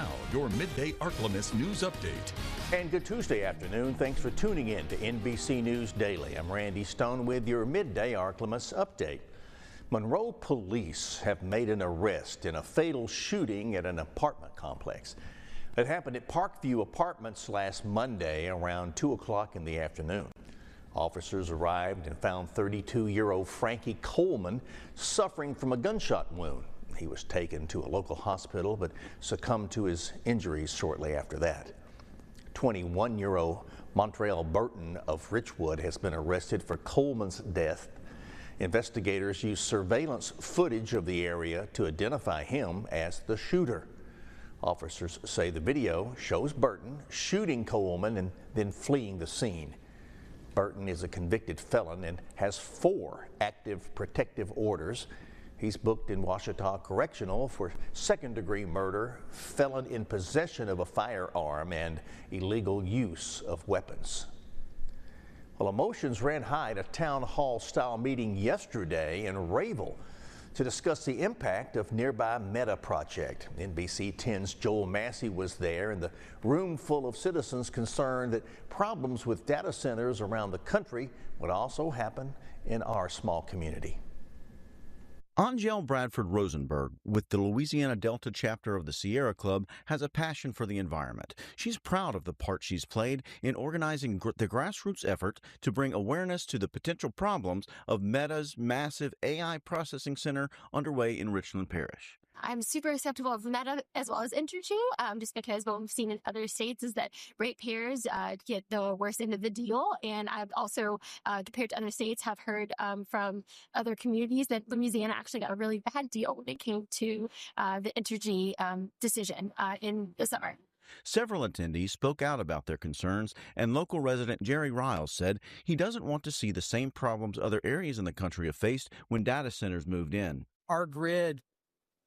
Now, your Midday Ark-La-Miss news update. And good Tuesday afternoon. Thanks for tuning in to NBC News Daily. I'm Randy Stone with your Midday Ark-La-Miss update. Monroe police have made an arrest in a fatal shooting at an apartment complex. It happened at Parkview Apartments last Monday around 2 o'clock in the afternoon. Officers arrived and found 32-year-old Frankie Coleman suffering from a gunshot wound. He was taken to a local hospital but succumbed to his injuries shortly after that. 21-year-old Montrell Burton of Richwood has been arrested for Coleman's death. Investigators used surveillance footage of the area to identify him as the shooter. Officers say the video shows Burton shooting Coleman and then fleeing the scene. Burton is a convicted felon and has 4 active protective orders. He's booked in Ouachita Correctional for second-degree murder, felon in possession of a firearm, and illegal use of weapons. Well, emotions ran high at a town hall-style meeting yesterday in Rayville to discuss the impact of nearby Meta project. NBC 10's Joel Massey was there in the room full of citizens concerned that problems with data centers around the country would also happen in our small community. Angel Bradford Rosenberg, with the Louisiana Delta chapter of the Sierra Club, has a passion for the environment. She's proud of the part she's played in organizing the grassroots effort to bring awareness to the potential problems of Meta's massive AI processing center underway in Richland Parish. I'm super acceptable of Meta as well as Entergy, just because what we've seen in other states is that ratepayers get the worst end of the deal. And I've also, compared to other states, have heard from other communities that Louisiana actually got a really bad deal when it came to the Entergy decision in the summer. Several attendees spoke out about their concerns, and local resident Jerry Riles said he doesn't want to see the same problems other areas in the country have faced when data centers moved in. Our grid,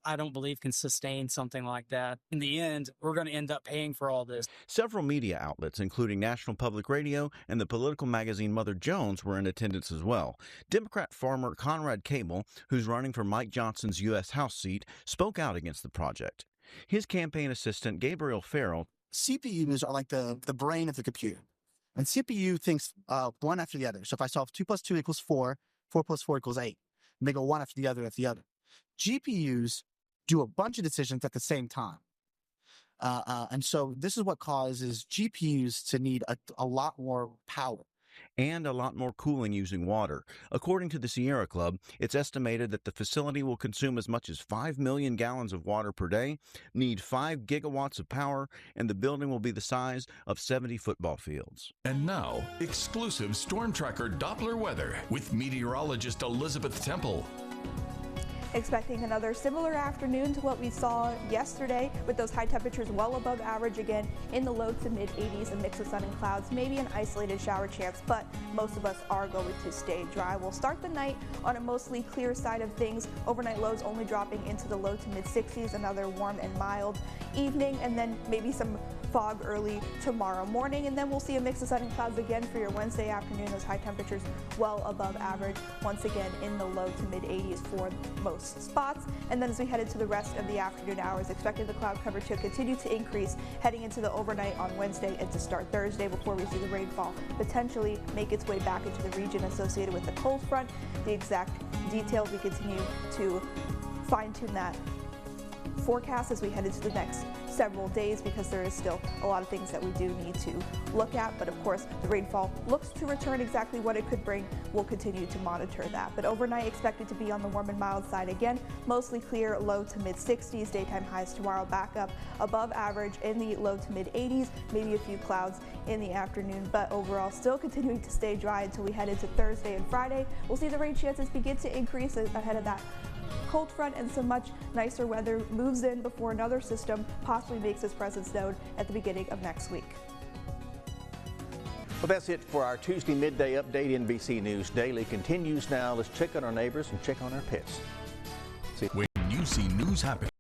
I don't believe, can sustain something like that. In the end, we're going to end up paying for all this. Several media outlets, including National Public Radio and the political magazine Mother Jones, were in attendance as well. Democrat farmer Conrad Cable, who's running for Mike Johnson's U.S. House seat, spoke out against the project. His campaign assistant, Gabriel Farrell, CPUs are like the brain of the computer. And CPU thinks one after the other. So if I solve 2 + 2 = 4, 4 + 4 = 8, and they go one after the other after the other. GPUs do a bunch of decisions at the same time. And so this is what causes GPUs to need a lot more power. And a lot more cooling using water. According to the Sierra Club, it's estimated that the facility will consume as much as 5 million gallons of water per day, need 5 gigawatts of power, and the building will be the size of 70 football fields. And now, exclusive Storm Tracker Doppler weather with meteorologist Elizabeth Temple. Expecting another similar afternoon to what we saw yesterday, with those high temperatures well above average again in the low to mid 80s, a mix of sun and clouds, maybe an isolated shower chance, but most of us are going to stay dry. We'll start the night on a mostly clear side of things, overnight lows only dropping into the low to mid 60s, another warm and mild evening, and then maybe some fog early tomorrow morning, and then we'll see a mix of sun and clouds again for your Wednesday afternoon. Those high temperatures well above average, once again in the low to mid 80s for most spots. And then as we head into the rest of the afternoon hours, expecting the cloud cover to continue to increase heading into the overnight on Wednesday and to start Thursday before we see the rainfall potentially make its way back into the region associated with the cold front. The exact details, we continue to fine-tune that forecast as we head into the next several days, because there is still a lot of things that we do need to look at. But of course, the rainfall looks to return. Exactly what it could bring, we'll continue to monitor that. But overnight expected to be on the warm and mild side again, mostly clear, low to mid 60s. Daytime highs tomorrow back up above average in the low to mid 80s, maybe a few clouds in the afternoon, but overall still continuing to stay dry until we head into Thursday and Friday. We'll see the rain chances begin to increase ahead of that cold front, and some much nicer weather moves in before another system possibly makes its presence known at the beginning of next week. Well, that's it for our Tuesday midday update. NBC News Daily continues now. Let's check on our neighbors and check on our pets. When you see news happen